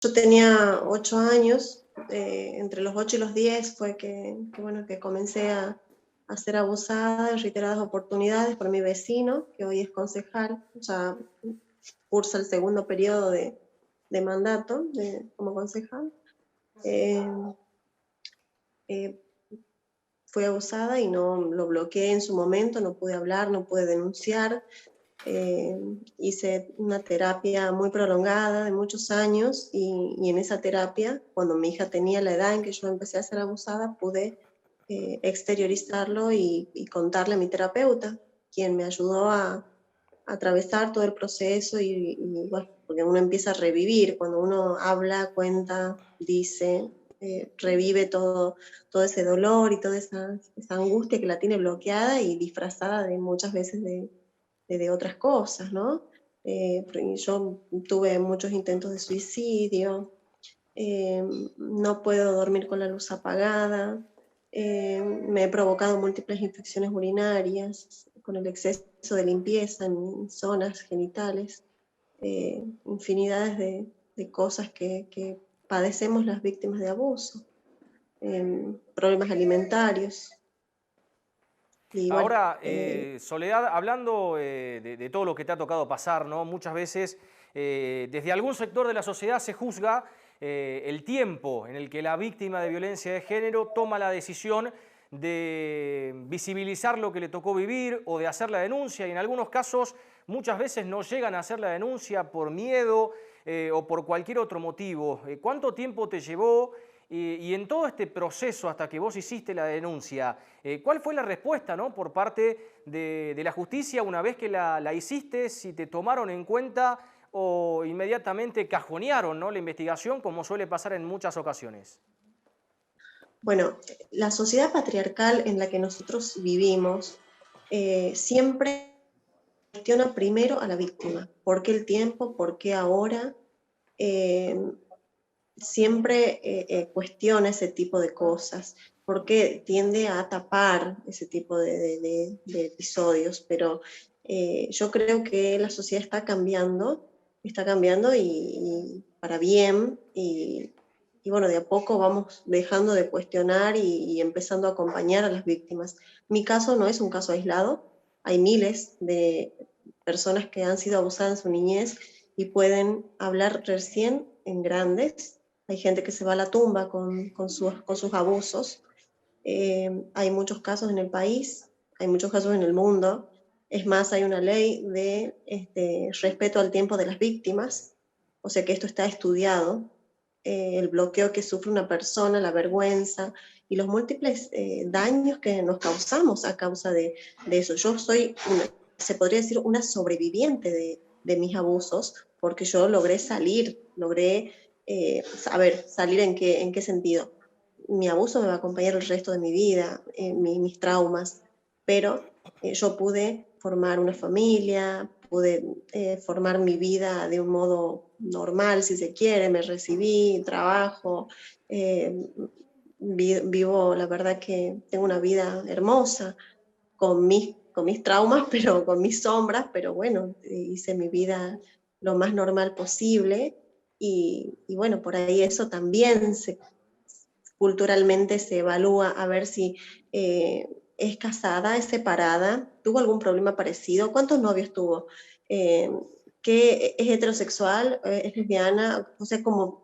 Yo tenía 8 años, entre los 8 y los 10 fue que comencé a ser abusada en reiteradas oportunidades por mi vecino, que hoy es concejal, ya cursa el segundo periodo de mandato como concejal. Eh, eh, Fui abusada y no lo bloqueé en su momento, no pude hablar, no pude denunciar. Hice una terapia muy prolongada de muchos años y en esa terapia, cuando mi hija tenía la edad en que yo empecé a ser abusada, pude exteriorizarlo y contarle a mi terapeuta, quien me ayudó a atravesar todo el proceso y bueno, porque uno empieza a revivir, cuando uno habla, cuenta, dice, revive todo ese dolor y toda esa angustia que la tiene bloqueada y disfrazada de muchas veces de otras cosas, ¿no? Yo tuve muchos intentos de suicidio, eh, no puedo dormir con la luz apagada, me he provocado múltiples infecciones urinarias con el exceso de limpieza en zonas genitales, infinidades de cosas que padecemos las víctimas de abuso, problemas alimentarios. Y bueno, Ahora, Soledad, hablando de todo lo que te ha tocado pasar, ¿no? Muchas veces desde algún sector de la sociedad se juzga el tiempo en el que la víctima de violencia de género toma la decisión de visibilizar lo que le tocó vivir o de hacer la denuncia, y en algunos casos muchas veces no llegan a hacer la denuncia por miedo o por cualquier otro motivo. ¿Cuánto tiempo te llevó? Y en todo este proceso hasta que vos hiciste la denuncia, ¿cuál fue la respuesta, ¿no? Por parte de la justicia una vez que la hiciste? ¿Si te tomaron en cuenta o inmediatamente cajonearon, ¿no?, la investigación, como suele pasar en muchas ocasiones? bueno, la sociedad patriarcal en la que nosotros vivimos siempre cuestiona primero a la víctima. ¿Por qué el tiempo? ¿Por qué ahora? Eh, Siempre cuestiona ese tipo de cosas, porque tiende a tapar ese tipo de episodios, pero yo creo que la sociedad está cambiando y para bien, y bueno, de a poco vamos dejando de cuestionar y empezando a acompañar a las víctimas. Mi caso no es un caso aislado, hay miles de personas que han sido abusadas en su niñez y pueden hablar recién en grandes. Hay gente que se va a la tumba con sus abusos. Hay muchos casos en el país, hay muchos casos en el mundo. Es más, hay una ley de respeto al tiempo de las víctimas, o sea que esto está estudiado. El bloqueo que sufre una persona, la vergüenza y los múltiples daños que nos causamos a causa de eso. Yo soy, se podría decir, una sobreviviente de mis abusos, porque yo logré salir, logré salir en qué sentido. Mi abuso me va a acompañar el resto de mi vida, mis traumas, pero yo pude formar una familia, pude formar mi vida de un modo normal, si se quiere, me recibí, trabajo, eh, vivo, la verdad que tengo una vida hermosa, con mis traumas, pero con mis sombras, pero bueno, hice mi vida lo más normal posible y bueno, por ahí eso también culturalmente se evalúa a ver si eh, es casada, es separada, tuvo algún problema parecido, cuántos novios tuvo, eh, que es heterosexual, es lesbiana, o sea, como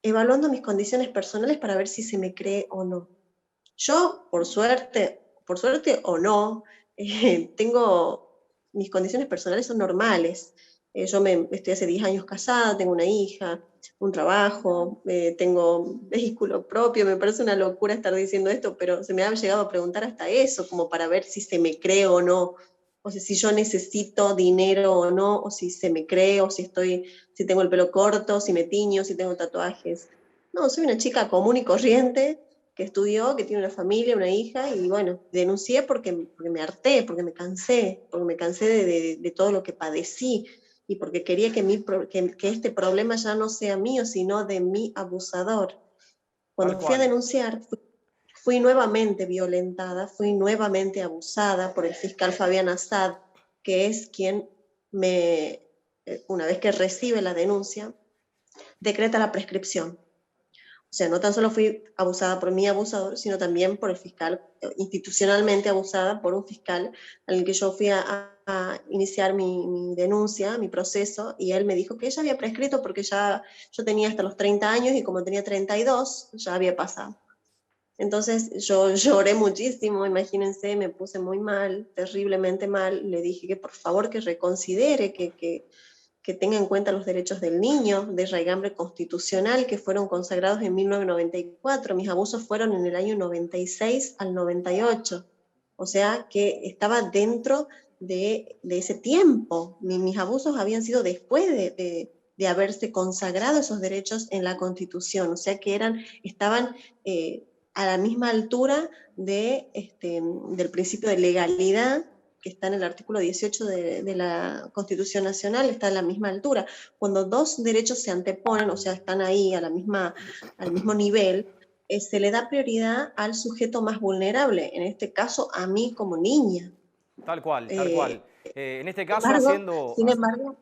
evaluando mis condiciones personales para ver si se me cree o no. Yo, por suerte o no, tengo, mis condiciones personales son normales. Estoy hace 10 años casada, tengo una hija, un trabajo, tengo vehículo propio, me parece una locura estar diciendo esto, pero se me ha llegado a preguntar hasta eso, como para ver si se me cree o no, o sea, si yo necesito dinero o no, o si se me cree, o si tengo el pelo corto, si me tiño, si tengo tatuajes. No, soy una chica común y corriente que estudió, que tiene una familia, una hija, y bueno, denuncié porque me harté, porque me cansé de todo lo que padecí, y porque quería que este problema ya no sea mío, sino de mi abusador. Tal Cuando fui a cual. denunciar, fui nuevamente violentada, fui nuevamente abusada por el fiscal Fabián Assad, que es quien una vez que recibe la denuncia, decreta la prescripción. O sea, no tan solo fui abusada por mi abusador, sino también por el fiscal, institucionalmente abusada por un fiscal al que yo fui a iniciar mi denuncia, mi proceso, y él me dijo que ya había prescrito porque ya yo tenía hasta los 30 años y como tenía 32, ya había pasado. Entonces yo lloré muchísimo, imagínense, me puse muy mal, terriblemente mal, le dije que por favor que reconsidere, que tenga en cuenta los derechos del niño, de raigambre constitucional, que fueron consagrados en 1994. Mis abusos fueron en el año 96 al 98. O sea que estaba dentro de ese tiempo. Mis abusos habían sido después de haberse consagrado esos derechos en la Constitución. O sea que estaban a la misma altura del principio de legalidad que está en el artículo 18 de la Constitución Nacional, está a la misma altura. Cuando dos derechos se anteponen, o sea, están ahí al mismo nivel, se le da prioridad al sujeto más vulnerable, en este caso a mí como niña. Tal cual, tal cual. En este Sin caso embargo, haciendo... sin embargo,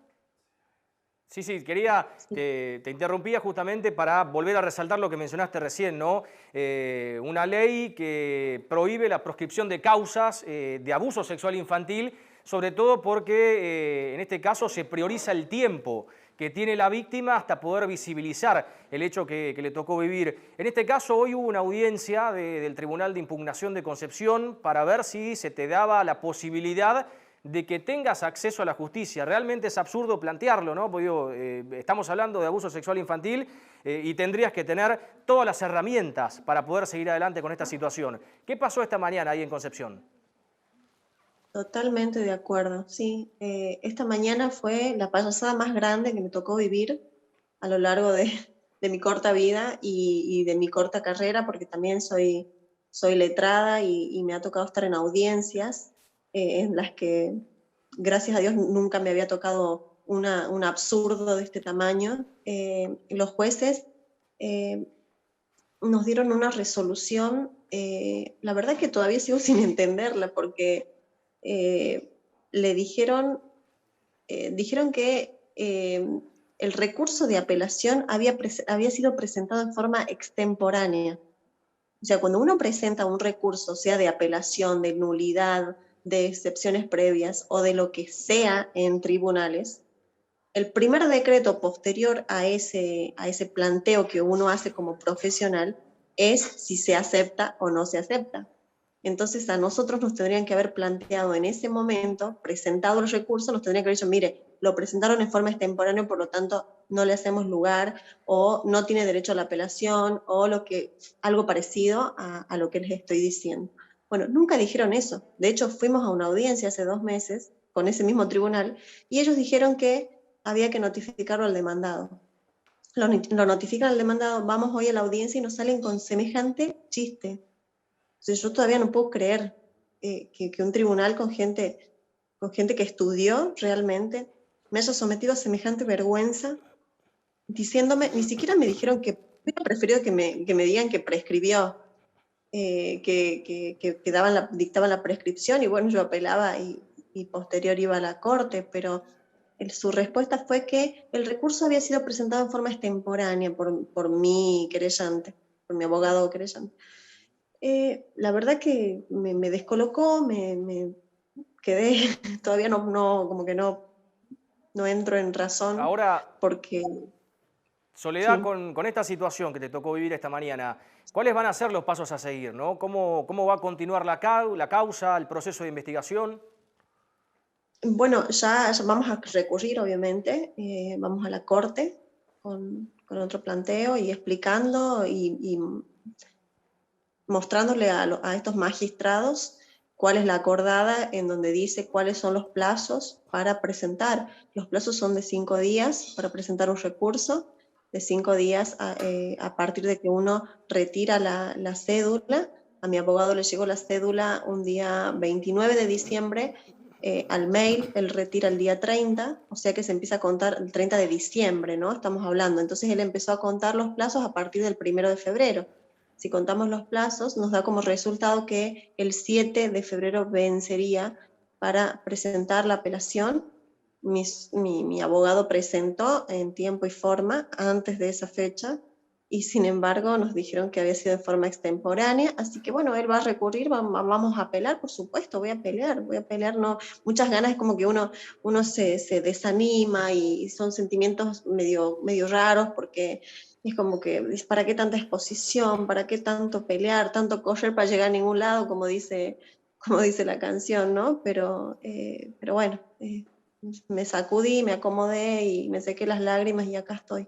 Sí, sí, quería, sí. te interrumpía justamente para volver a resaltar lo que mencionaste recién, ¿no? Una ley que prohíbe la proscripción de causas de abuso sexual infantil, sobre todo porque en este caso se prioriza el tiempo que tiene la víctima hasta poder visibilizar el hecho que le tocó vivir. En este caso, hoy hubo una audiencia del Tribunal de Impugnación de Concepción para ver si se te daba la posibilidad de que tengas acceso a la justicia. Realmente es absurdo plantearlo, ¿no? Porque digo, estamos hablando de abuso sexual infantil y tendrías que tener todas las herramientas para poder seguir adelante con esta situación. ¿Qué pasó esta mañana ahí en Concepción? Totalmente de acuerdo, sí. Esta mañana fue la payasada más grande que me tocó vivir a lo largo de mi corta vida y de mi corta carrera, porque también soy letrada y me ha tocado estar en audiencias en las que, gracias a Dios, nunca me había tocado un absurdo de este tamaño. Los jueces eh, nos dieron una resolución, la verdad que todavía sigo sin entenderla, porque le dijeron que el recurso de apelación había sido presentado en forma extemporánea. O sea, cuando uno presenta un recurso, sea de apelación, de nulidad, de excepciones previas o de lo que sea en tribunales, el primer decreto posterior a ese planteo que uno hace como profesional es si se acepta o no se acepta. Entonces a nosotros nos tendrían que haber planteado en ese momento, presentado el recurso, nos tendrían que haber dicho, mire, lo presentaron en forma extemporánea, por lo tanto no le hacemos lugar, o no tiene derecho a la apelación, o algo parecido a lo que les estoy diciendo. Bueno, nunca dijeron eso. De hecho, fuimos a una audiencia hace 2 meses con ese mismo tribunal, y ellos dijeron que había que notificarlo al demandado. Lo notifican al demandado, vamos hoy a la audiencia y nos salen con semejante chiste. O sea, yo todavía no puedo creer que un tribunal con gente que estudió realmente me haya sometido a semejante vergüenza, diciéndome, ni siquiera me dijeron que hubiera preferido que me digan que prescribió, que dictaban la prescripción y bueno, yo apelaba y posterior iba a la corte, pero su respuesta fue que el recurso había sido presentado en forma extemporánea por mi querellante, por mi abogado querellante. La verdad que me descolocó, me quedé, todavía como que no entro en razón, Ahora, porque Soledad, sí. con esta situación que te tocó vivir esta mañana, ¿cuáles van a ser los pasos a seguir, ¿no? ¿Cómo va a continuar la causa, el proceso de investigación? Bueno, ya vamos a recurrir, obviamente, vamos a la corte con otro planteo y explicando y mostrándole a estos magistrados cuál es la acordada en donde dice cuáles son los plazos para presentar. Los plazos son de 5 días para presentar un recurso, de 5 días a partir de que uno retira la cédula. A mi abogado le llegó la cédula un día 29 de diciembre al mail, él retira el día 30, o sea que se empieza a contar el 30 de diciembre, ¿no? Estamos hablando. Entonces él empezó a contar los plazos a partir del 1 de febrero. Si contamos los plazos, nos da como resultado que el 7 de febrero vencería para presentar la apelación mi abogado presentó en tiempo y forma antes de esa fecha, y sin embargo nos dijeron que había sido de forma extemporánea, así que bueno, él va a recurrir, vamos a apelar, por supuesto, voy a pelear, no, muchas ganas, es como que uno se desanima y son sentimientos medio raros porque es como que, ¿para qué tanta exposición? ¿Para qué tanto pelear? ¿Tanto correr para llegar a ningún lado? Como dice la canción, ¿no? Pero bueno, me sacudí, me acomodé y me sequé las lágrimas y acá estoy.